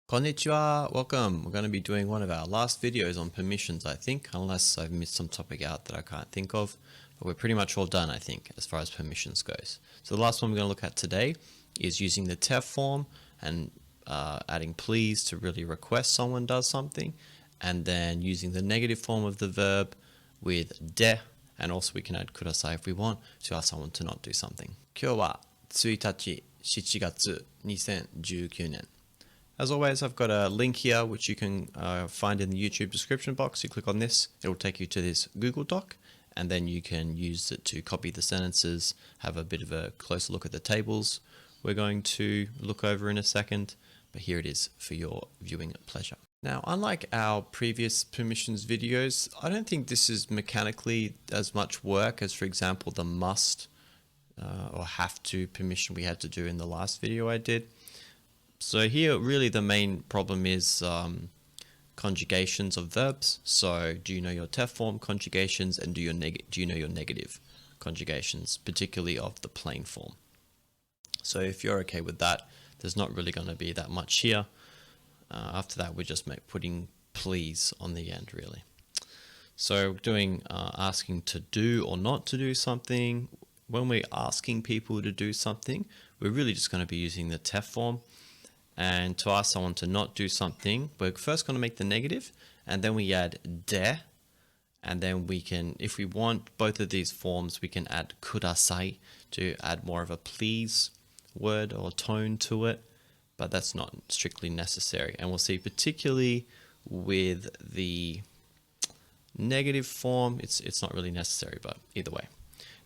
Konnichiwa, welcome. We're going to be doing one of our last videos on permissions, I think, unless I've missed some topic out that I can't think of. But we're pretty much all done, I think, as far as permissions goes. So the last one we're going to look at today is using the TEF form and adding please to really request someone does something, and then using the negative form of the verb with de, and also we can add kudasai if we want to ask someone to not do something. 今日は1日7月2019年 As always, I've got a link here which you can find in the YouTube description box. You click on this, it will take you to this Google Doc, and then you can use it to copy the sentences, have a bit of a closer look at the tables we're going to look over in a second, but here it is for your viewing pleasure. Now, unlike our previous permissions videos, I don't think this is mechanically as much work as, for example, the must or have to permission we had to do in the last video I did. So here, really the main problem is conjugations of verbs. So do you know your TEF form conjugations, and do you know your negative conjugations, particularly of the plain form? So if you're okay with that, there's not really going to be that much here. After that, we're just putting please on the end, really. So doing asking to do or not to do something. When we're asking people to do something, we're really just going to be using the TEF form. And to ask someone to not do something, we're first going to make the negative, and then we add de, and then we can, if we want both of these forms, we can add kudasai to add more of a please word or tone to it, but that's not strictly necessary. And we'll see, particularly with the negative form, it's not really necessary, but either way.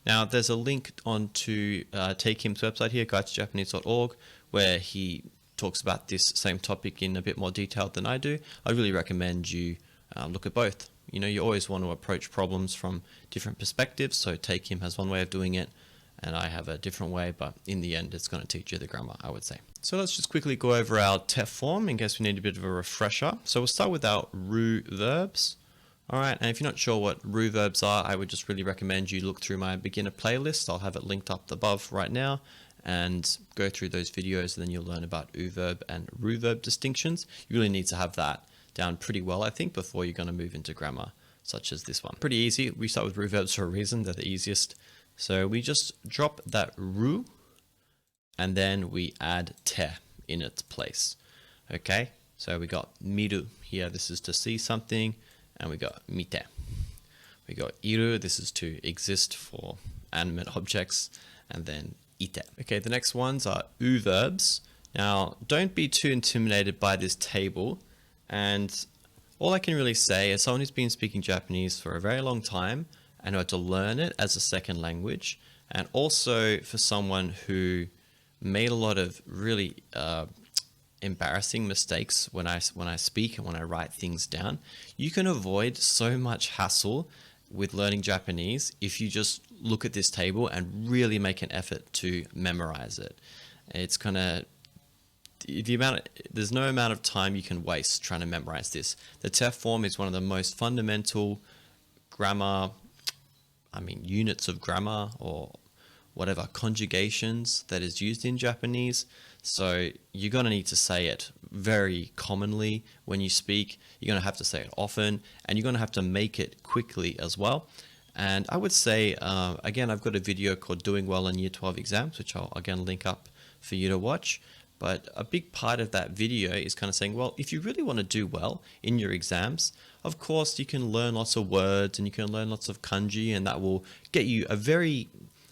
Now, there's a link onto Take Him's website here, guidetojapanese.org, where he talks about this same topic in a bit more detail than I do. I really recommend you look at both. You know, you always want to approach problems from different perspectives. So Take Him has one way of doing it, and I have a different way, but in the end, it's going to teach you the grammar, I would say. So let's just quickly go over our TEF form in case we need a bit of a refresher. So we'll start with our ru verbs. All right, and if you're not sure what ru verbs are, I would just really recommend you look through my beginner playlist. I'll have it linked up above right now, and go through those videos, and then you'll learn about u-verb and ru-verb distinctions. You really need to have that down pretty well, I think, before you're going to move into grammar such as this one. Pretty easy. We start with ru-verbs for a reason. They're the easiest. So we just drop that ru, and then we add te in its place. Okay, so we got miru here. This is to see something, and we got mite. We got iru. This is to exist for animate objects, and then ite. Okay, the next ones are u-verbs. Now, don't be too intimidated by this table. And all I can really say is someone who's been speaking Japanese for a very long time and who had to learn it as a second language, and also for someone who made a lot of really embarrassing mistakes when I speak and when I write things down, you can avoid so much hassle with learning Japanese if you just look at this table and really make an effort to memorize it. It's gonna, there's no amount of time you can waste trying to memorize this. The TEF form is one of the most fundamental grammar, units of grammar or whatever conjugations that is used in Japanese. So you're going to need to say it very commonly when you speak. You're going to have to say it often, and you're going to have to make it quickly as well. And I would say, again, I've got a video called Doing Well in Year 12 Exams, which I'll again link up for you to watch. But a big part of that video is kind of saying, well, if you really want to do well in your exams, of course, you can learn lots of words and you can learn lots of kanji, and that will get you a very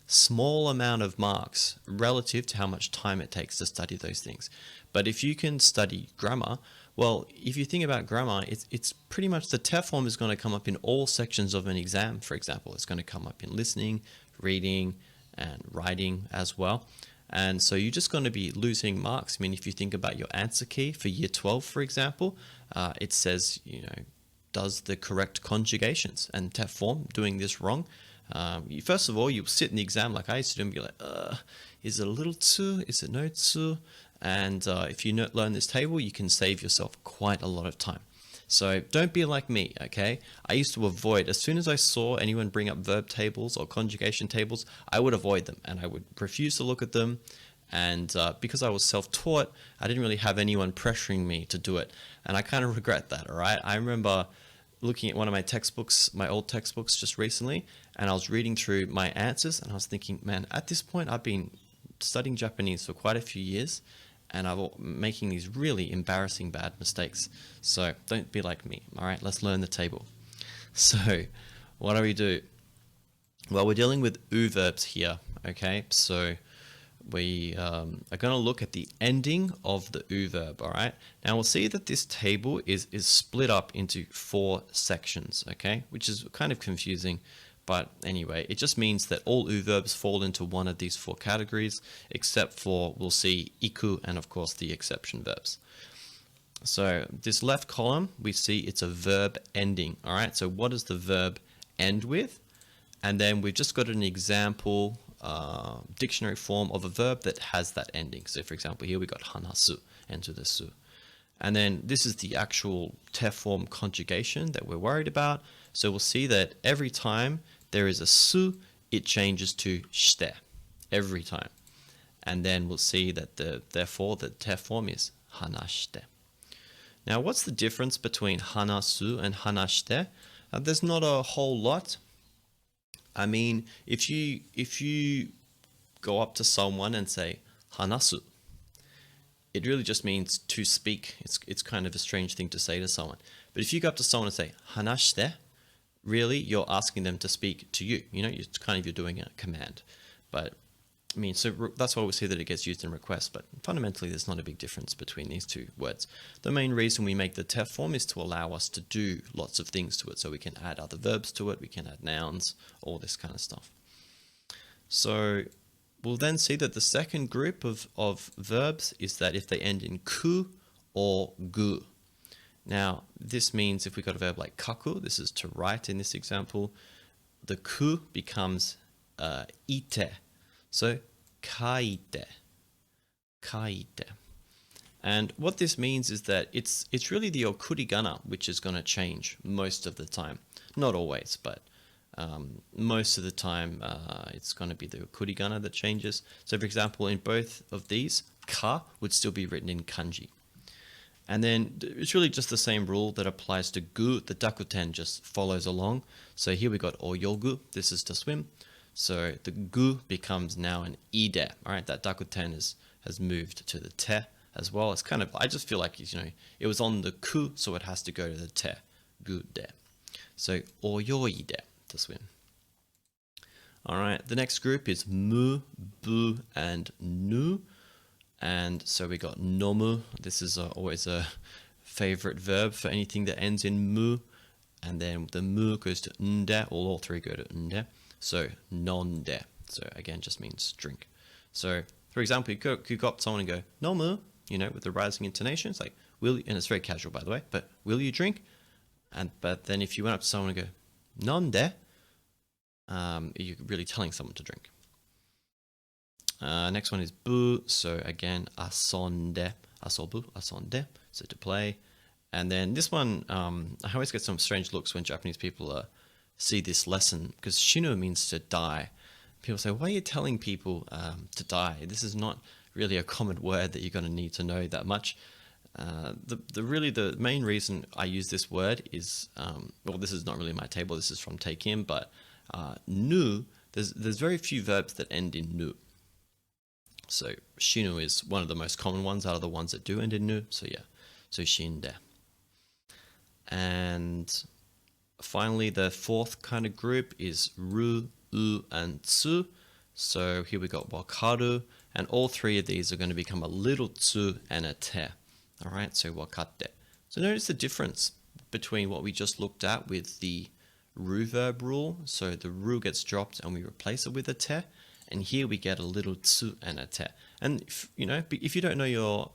small amount of marks relative to how much time it takes to study those things. But if you can study grammar, well, if you think about grammar, it's pretty much the TEF form is going to come up in all sections of an exam, for example. It's going to come up in listening, reading, and writing as well. And so you're just going to be losing marks. I mean, if you think about your answer key for year 12, for example, it says, does the correct conjugations, and TEF form doing this wrong. First of all, you sit in the exam like I used to do and be like, is it a little tsu? Is it no tsu? And if you learn this table, you can save yourself quite a lot of time. So don't be like me, okay? I used to avoid, as soon as I saw anyone bring up verb tables or conjugation tables, I would avoid them and I would refuse to look at them. And because I was self-taught, I didn't really have anyone pressuring me to do it. And I kind of regret that, all right? I remember looking at one of my textbooks, my old textbooks just recently, and I was reading through my answers and I was thinking, man, at this point I've been studying Japanese for quite a few years and I'm making these really embarrassing bad mistakes. So don't be like me, all right? Let's learn the table. So what do we do? Well, we're dealing with U verbs here, okay? So we are going to look at the ending of the U verb, all right? Now we'll see that this table is split up into 4 sections, okay? Which is kind of confusing, but anyway, it just means that all U verbs fall into one of these 4 categories, except for, we'll see, iku and of course the exception verbs. So this left column, we see it's a verb ending, all right? So what does the verb end with? And then we've just got an example dictionary form of a verb that has that ending. So for example, here we got hanasu, enter the su. And then this is the actual te form conjugation that we're worried about. So we'll see that every time there is a su, it changes to shite, every time. And then we'll see that therefore the te form is hanashite. Now what's the difference between hanasu and hanashite? There's not a whole lot. I mean, if you go up to someone and say hanasu, it really just means to speak. It's kind of a strange thing to say to someone. But if you go up to someone and say hanashite, really you're asking them to speak to you. You know, you're doing a command. But I mean, so that's why we see that it gets used in request, but fundamentally there's not a big difference between these 2 words. The main reason we make the te form is to allow us to do lots of things to it. So we can add other verbs to it, we can add nouns, all this kind of stuff. So we'll then see that the second group of verbs is that if they end in ku or gu. Now, this means if we got a verb like kaku, this is to write in this example, the ku becomes ite. So, kaite. And what this means is that it's really the okurigana which is going to change most of the time. Not always, but most of the time it's going to be the okurigana that changes. So for example, in both of these, ka would still be written in kanji. And then it's really just the same rule that applies to gu. The dakuten just follows along. So here we got oyogu, this is to swim. So the gu becomes now an ide. All right, that dakuten has moved to the te as well. It's kind of, I just feel like, you know, it was on the ku, so it has to go to the te, gu de. So oyoide, to swim. All right, the next group is mu, bu, and nu. And so we got nomu. This is always a favorite verb for anything that ends in mu. And then the mu goes to nde, all 3 go to nde. So nonde. So again, just means drink. So for example, you go up to someone and go, nomu, you know, with the rising intonation. It's like, will you, and it's very casual by the way, but will you drink? But then if you went up to someone and go, nonde, you're really telling someone to drink. Next one is bu. So again, asonde, asobu, asonde, so to play. And then this one, I always get some strange looks when Japanese people see this lesson, because shinu means to die. People say, why are you telling people to die? This is not really a common word that you're going to need to know that much. The main reason I use this word is, well, this is not really my table, this is from Take In, but nu, there's very few verbs that end in nu. So shinu is one of the most common ones out of the ones that do end in nu. So yeah, so shinde. And finally, the 4th kind of group is ru, u, and tsu. So here we got wakaru, and all 3 of these are going to become a little tsu and a te. All right, so wakatte. So notice the difference between what we just looked at with the ru verb rule. So the ru gets dropped and we replace it with a te. And here we get a little tsu and a te. And if you don't know your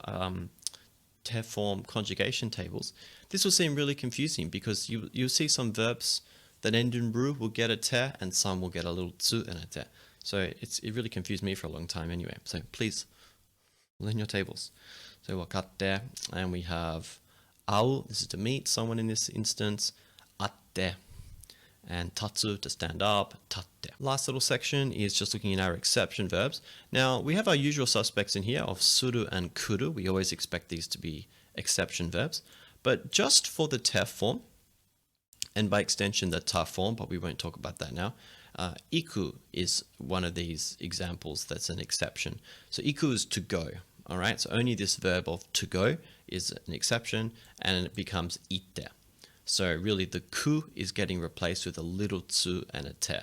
te form conjugation tables, this will seem really confusing because you'll see some verbs that end in ru will get a te and some will get a little tsu and a te. So it really confused me for a long time anyway. So please learn your tables. So wakatte, and we have au, this is to meet someone in this instance, atte. and tatsu to stand up, tatte. Last little section is just looking at our exception verbs. Now, we have our usual suspects in here of suru and kuru. We always expect these to be exception verbs. But just for the te form, and by extension the ta form, but we won't talk about that now, iku is one of these examples that's an exception. So iku is to go, all right? So only this verb of to go is an exception, and it becomes ite. So really the ku is getting replaced with a little tsu and a te,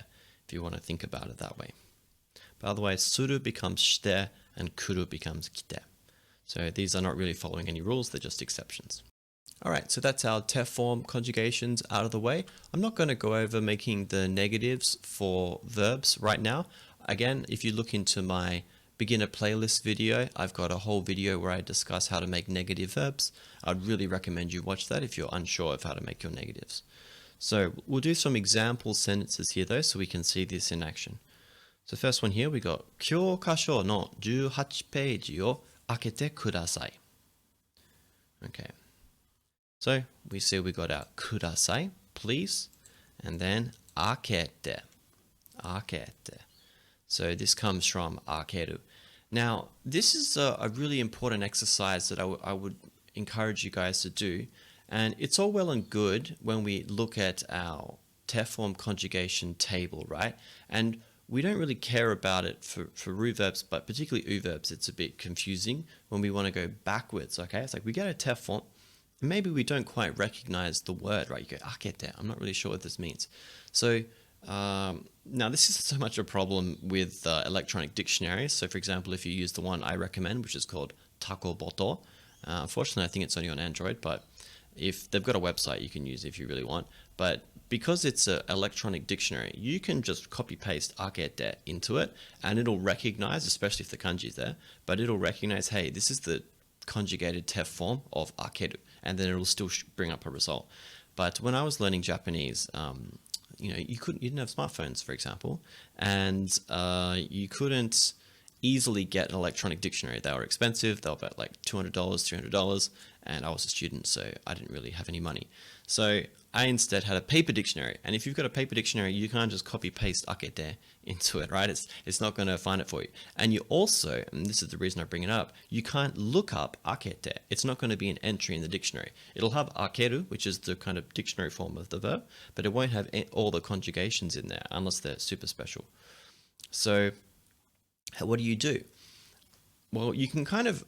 if you want to think about it that way. But otherwise, suru becomes shite and kuru becomes kite. So these are not really following any rules, they're just exceptions. All right, so that's our te form conjugations out of the way. I'm not going to go over making the negatives for verbs right now. Again, if you look into my beginner playlist video, I've got a whole video where I discuss how to make negative verbs. I'd really recommend you watch that if you're unsure of how to make your negatives. So we'll do some example sentences here though, so we can see this in action. So first one here, we got 教科書の18ページを開けてください. Okay. So we see we got our ください, please, and then 開けて. So this comes from 開ける. Now, this is a really important exercise that I would encourage you guys to do. And it's all well and good when we look at our te form conjugation table, right? And we don't really care about it for ru verbs, but particularly u verbs, it's a bit confusing when we want to go backwards, okay? It's like we get a te form, and maybe we don't quite recognize the word, right? You go, akete, I'm not really sure what this means. So, now this is so much a problem with electronic dictionaries. So for example, if you use the one I recommend, which is called Takoboto, unfortunately I think it's only on Android, but if they've got a website you can use if you really want. But because it's an electronic dictionary, you can just copy paste akete into it and it'll recognize, especially if the kanji is there, but it'll recognize, hey, this is the conjugated te form of akeru, and then it'll still bring up a result. But when I was learning Japanese, you know, you didn't have smartphones, for example, and you couldn't easily get an electronic dictionary. They were expensive. They were about like $200, $300, and I was a student, so I didn't really have any money. So I instead had a paper dictionary, and if you've got a paper dictionary, you can't just copy paste akete into it, right? It's not going to find it for you. And you also, and this is the reason I bring it up, you can't look up akete. It's not going to be an entry in the dictionary. It'll have akeru, which is the kind of dictionary form of the verb, but it won't have all the conjugations in there unless they're super special. So what do? Well, you can kind of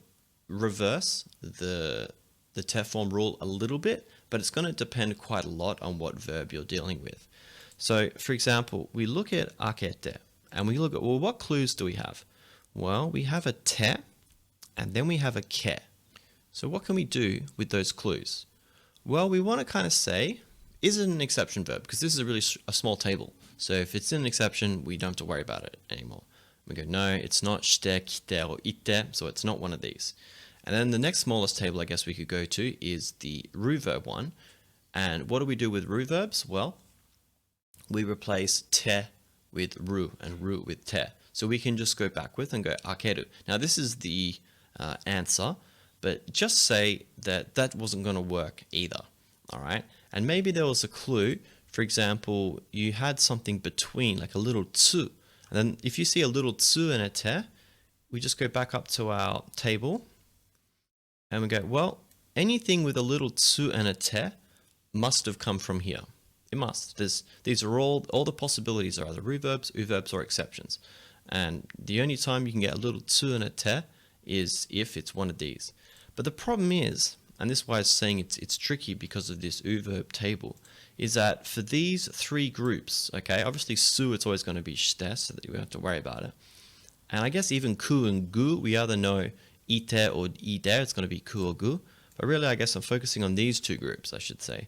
reverse the te form rule a little bit, but it's going to depend quite a lot on what verb you're dealing with. So, for example, we look at akete, and we look at, well, what clues do we have? Well, we have a te, and then we have a ke. So what can we do with those clues? Well, we want to kind of say, is it an exception verb? Because this is a small table. So if it's an exception, we don't have to worry about it anymore. We go, no, it's not shite, kite, or ite, so it's not one of these. And then the next smallest table I guess we could go to is the ru verb one. And what do we do with ru verbs? Well, we replace te with ru and ru with te. So we can just go backwards and go akeru. Now this is the answer, but just say that that wasn't going to work either, all right? And maybe there was a clue. For example, you had something between, like a little tsu. And then if you see a little tsu and a te, we just go back up to our table and we go, well, anything with a little tsu and a te must have come from here. It must. These are all the possibilities are either ru verbs, u verbs, or exceptions. And the only time you can get a little tsu and a te is if it's one of these. But the problem is, and this is why I was saying it's tricky because of this u verb table, is that for these three groups, okay, obviously su, it's always going to be shite, so that we don't have to worry about it. And I guess even ku and gu, we either know ite or ide, it's going to be ku or gu. But really, I guess I'm focusing on these two groups, I should say.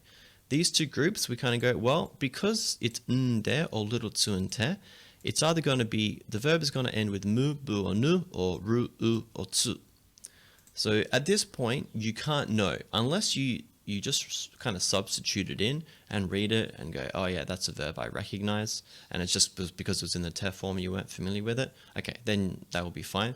These two groups, we kind of go, well, because it's there or little tsu and te, it's either going to be, the verb is going to end with mu, bu, or nu, or ru, u, or tsu. So at this point, you can't know, unless you just kind of substitute it in and read it and go, oh yeah, that's a verb I recognize, and it's just because it was in the te form you weren't familiar with it. Okay, then that will be fine.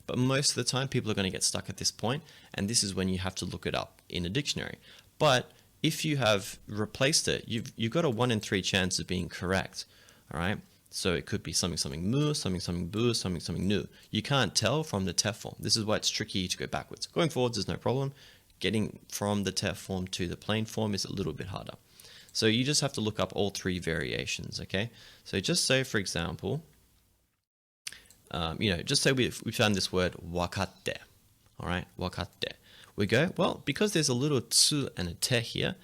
But most of the time, people are going to get stuck at this point, and this is when you have to look it up in a dictionary. But if you have replaced it, you've got a 1 in 3 chance of being correct. All right. So it could be something mu, something bu, something nu. You can't tell from the TEF form. This is why it's tricky to go backwards. Going forwards is no problem. Getting from the TEF form to the plain form is a little bit harder. So you just have to look up all 3 variations, okay? So just say, for example, just say we found this word wakatte, all right, wakatte. We go, well, because there's a little tsu and a te here,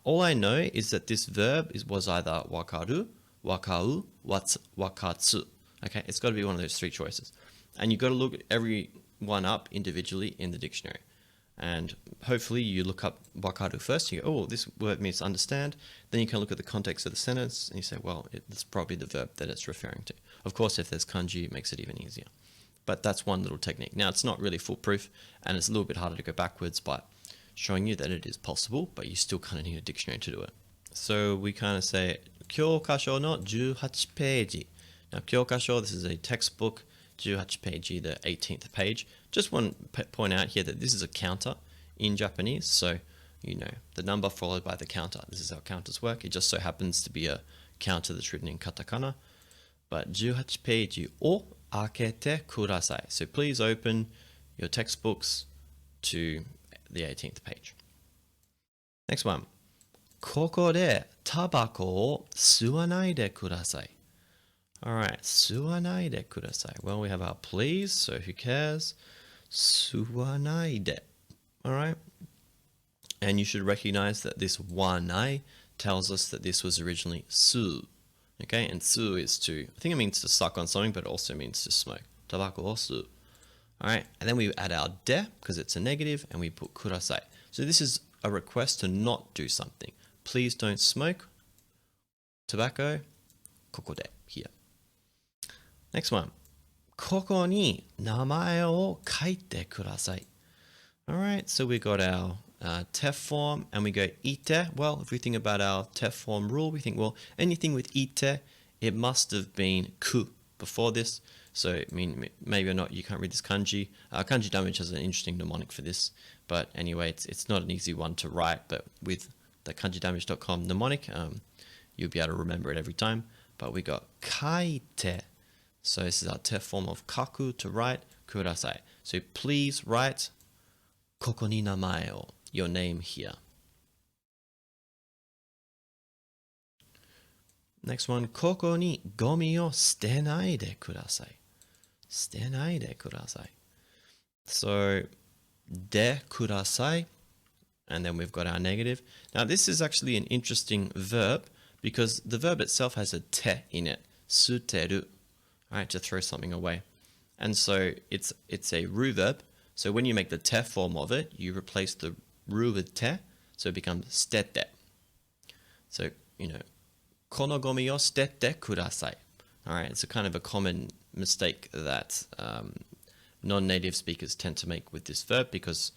all I know is that this verb was either wakaru, wakau, wakatsu. Okay, it's got to be one of those 3 choices. And you've got to look every one up individually in the dictionary. And hopefully you look up wakaru first. You go, oh, this word means understand. Then you can look at the context of the sentence and you say, well, it's probably the verb that it's referring to. Of course, if there's kanji, it makes it even easier. But that's one little technique. Now, it's not really foolproof and it's a little bit harder to go backwards, but showing you that it is possible, but you still kind of need a dictionary to do it. So we kind of say, 教科書の18ページ. Now, 教科書, this is a textbook, 18ページ, the 18th page. Just want to point out here that this is a counter in Japanese. So, the number followed by the counter. This is how counters work. It just so happens to be a counter that's written in katakana. But 18ページを開けてください. So please open your textbooks to the 18th page. Next one. ここでタバコを吸わないでください. Alright, 吸わないでください. Well, we have our please, so who cares? 吸わないで. Alright? And you should recognize that this wanai tells us that this was originally su. Okay, and su is to, I think it means to suck on something, but it also means to smoke. Tabako o su. Alright, and then we add our de, because it's a negative, and we put kurasai. So this is a request to not do something. Please don't smoke tobacco, koko de, here. Next one. ここに名前を書いてください. Alright, so we got our TEF form and we go ite. Well, if we think about our TEF form rule, we think, well, anything with ite, it must have been ku before this. So, I mean, maybe or not, you can't read this kanji. Kanji damage has an interesting mnemonic for this. But anyway, it's not an easy one to write. But with the kanjidamage.com mnemonic, you'll be able to remember it every time. But we got kaite. So this is our TEF form of kaku, to write, kudasai. So please write ここに名前を, your name here. Next one. ここにゴミを捨てないでください. 捨てないでください. So, でください. And then we've got our negative. Now this is actually an interesting verb because the verb itself has a te in it. 捨てる. Right, to throw something away. And so it's a ru verb. So when you make the te form of it, you replace the ru with te, so it becomes stete. So, このゴミを捨ててください. Alright, it's a kind of a common mistake that non-native speakers tend to make with this verb because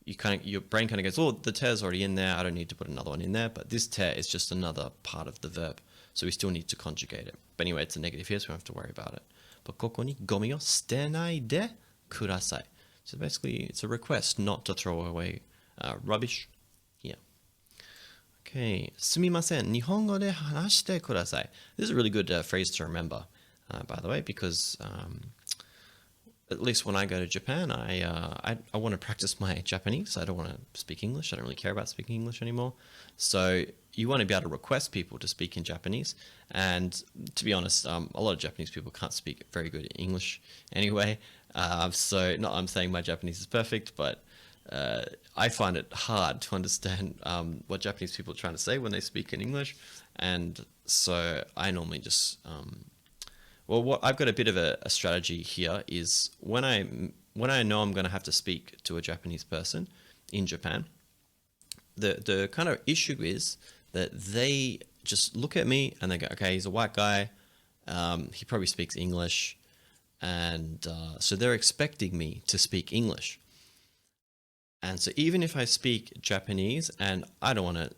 your brain kind of goes, oh, the te is already in there, I don't need to put another one in there, but this te is just another part of the verb. So we still need to conjugate it. But anyway, it's a negative here, so we don't have to worry about it. But ここにゴミを捨てないでください. So basically, it's a request not to throw away rubbish here. Okay, すみません、日本語で話してください. This is a really good phrase to remember, by the way, because at least when I go to Japan, I want to practice my Japanese. I don't want to speak English. I don't really care about speaking English anymore. So you want to be able to request people to speak in Japanese. And to be honest, a lot of Japanese people can't speak very good English anyway. So not I'm saying my Japanese is perfect, but I find it hard to understand what Japanese people are trying to say when they speak in English. And so I normally just... what I've got a bit of a strategy here is when I know I'm going to have to speak to a Japanese person in Japan, the kind of issue is that they just look at me and they go, okay, he's a white guy, he probably speaks English, and so they're expecting me to speak English. And so even if I speak Japanese, and I don't want to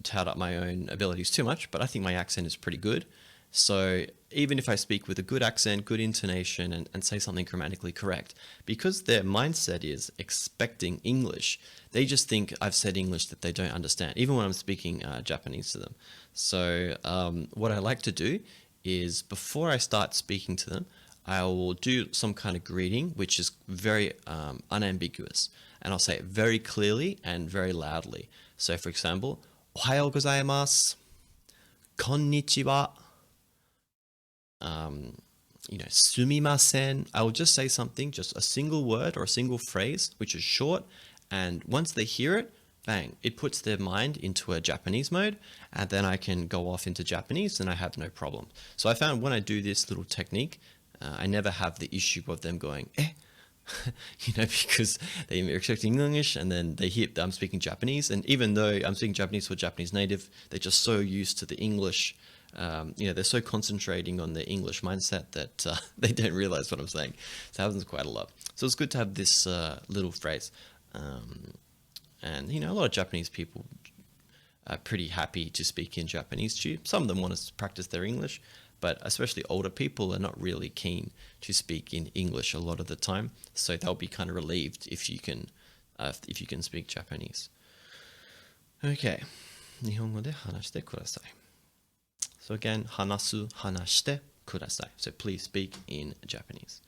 tout up my own abilities too much, but I think my accent is pretty good. So even if I speak with a good accent, good intonation, and say something grammatically correct, because their mindset is expecting English, they just think I've said English that they don't understand, even when I'm speaking Japanese to them. So what I like to do is before I start speaking to them, I will do some kind of greeting, which is very unambiguous. And I'll say it very clearly and very loudly. So for example, Ohayou gozaimasu, konnichiwa, sumimasen. I will just say something, just a single word or a single phrase, which is short. And once they hear it, bang, it puts their mind into a Japanese mode, and then I can go off into Japanese and I have no problem. So I found when I do this little technique, I never have the issue of them going, because they're expecting English and then they hear that I'm speaking Japanese. And even though I'm speaking Japanese for a Japanese native, they're just so used to the English, they're so concentrating on their English mindset that they don't realize what I'm saying. So it happens quite a lot. So it's good to have this little phrase. And, a lot of Japanese people are pretty happy to speak in Japanese too. Some of them want to practice their English, but especially older people are not really keen to speak in English a lot of the time. So they'll be kind of relieved if you can speak Japanese. Okay. 日本語で話してください. So again, 話してください. So please speak in Japanese.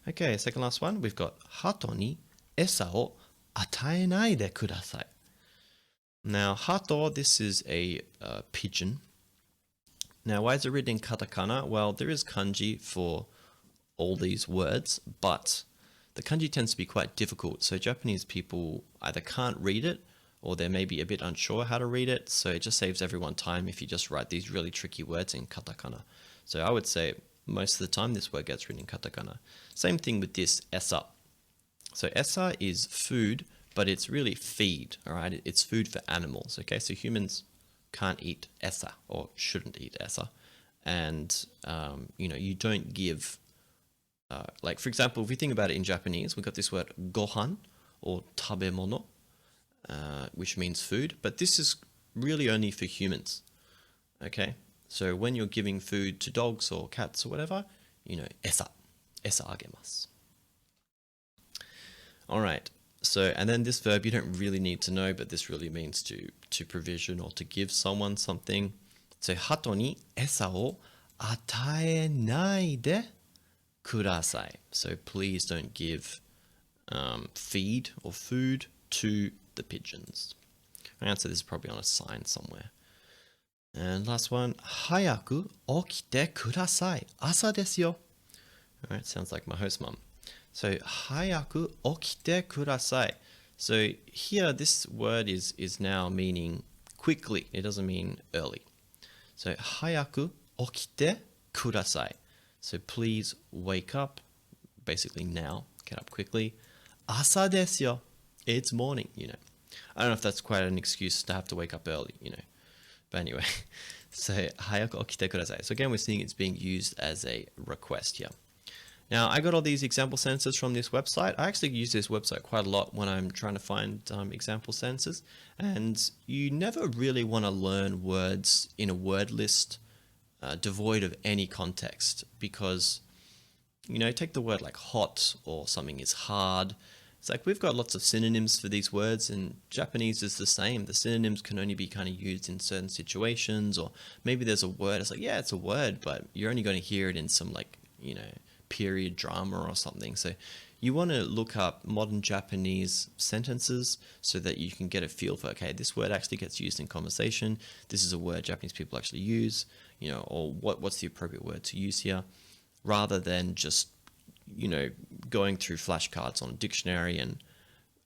Okay, second last one. We've got 鳩に餌を与えないでください. Now, hato, this is a pigeon. Now, why is it written in katakana? Well, there is kanji for all these words, but the kanji tends to be quite difficult. So Japanese people either can't read it or they're maybe a bit unsure how to read it. So it just saves everyone time if you just write these really tricky words in katakana. So I would say most of the time this word gets written in katakana. Same thing with this esa. So esa is food, but it's really feed, all right? It's food for animals, okay? So humans can't eat esa or shouldn't eat esa. And, you don't give, like, for example, if we think about it in Japanese, we've got this word gohan or tabemono, which means food, but this is really only for humans, okay? So when you're giving food to dogs or cats or whatever, esa agemasu. All right. So, and then this verb you don't really need to know, but this really means to provision or to give someone something. So, 鳩に餌を与えないでください. So, please don't give feed or food to the pigeons. So this is probably on a sign somewhere. And last one, 早く起きてください. 朝ですよ. All right, sounds like my host mom. So, 早く起きてください. So here, this word is now meaning quickly. It doesn't mean early. So, 早く起きてください. So please wake up, basically now, get up quickly. 朝ですよ. It's morning, I don't know if that's quite an excuse to have to wake up early, But anyway, so 早く起きてください. So again, we're seeing it's being used as a request here. Now, I got all these example sentences from this website. I actually use this website quite a lot when I'm trying to find example sentences. And you never really want to learn words in a word list devoid of any context. Because, take the word like hot or something is hard. It's like we've got lots of synonyms for these words, and Japanese is the same. The synonyms can only be kind of used in certain situations, or maybe there's a word. It's like, yeah, it's a word, but you're only going to hear it in some period drama or something. So you want to look up modern Japanese sentences so that you can get a feel for, okay, this word actually gets used in conversation. This is a word Japanese people actually use, or what's the appropriate word to use here, rather than just, going through flashcards on a dictionary and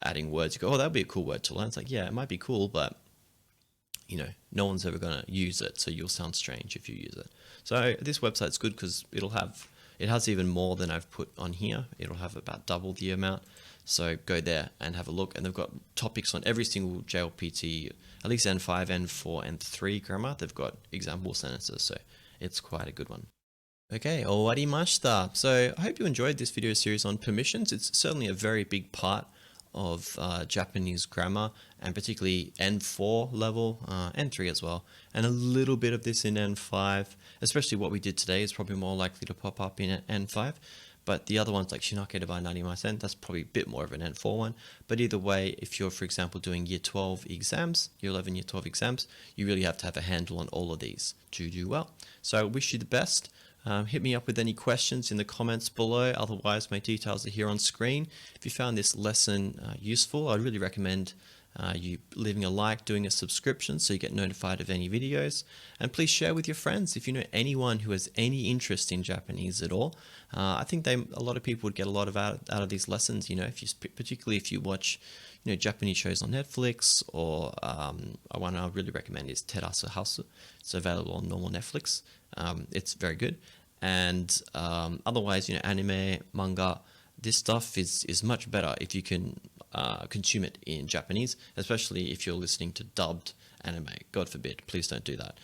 adding words. You go, oh, that'd be a cool word to learn. It's like, yeah, it might be cool, but no one's ever going to use it. So you'll sound strange if you use it. So this website's good because it has even more than I've put on here. It'll have about double the amount. So go there and have a look. And they've got topics on every single JLPT, at least N5, N4, and 3 grammar. They've got example sentences. So it's quite a good one. Okay, 終わりました. So I hope you enjoyed this video series on permissions. It's certainly a very big part of Japanese grammar, and particularly N4 level, N3 as well, and a little bit of this in N5. Especially what we did today is probably more likely to pop up in N5. But the other ones like Shinake by 90%, that's probably a bit more of an N4 one. But either way, if you're, for example, doing year 12 exams, year 11, year 12 exams, you really have to have a handle on all of these to do well. So I wish you the best. Hit me up with any questions in the comments below. Otherwise, my details are here on screen. If you found this lesson useful, I'd really recommend you leaving a like, doing a subscription so you get notified of any videos. And please share with your friends if you know anyone who has any interest in Japanese at all. I think a lot of people would get a lot out of these lessons. You know, particularly if you watch, Japanese shows on Netflix, or one I really recommend is Terasu House. It's available on normal Netflix. It's very good. And otherwise, anime, manga, this stuff is much better if you can consume it in Japanese, especially if you're listening to dubbed anime. God forbid, please don't do that.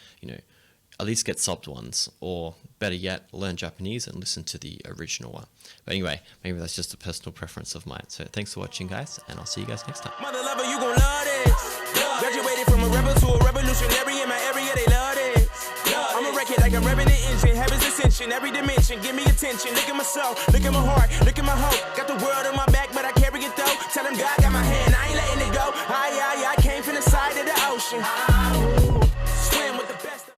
At least get subbed ones, or better yet, learn Japanese and listen to the original one. But anyway, maybe that's just a personal preference of mine. So thanks for watching, guys, and I'll see you guys next time. Mother lover, you gon' love this. Graduated from a rebel to a revolutionary in my area, they love this. I'ma wreck it like I'm revving the engine, heaven's ascension, every dimension, give me attention. Look at my soul, look at my heart, look at my hope. Got the world on my back, but I carry it though. Tell them God got my hand, I ain't letting it go. I came from the side of the ocean.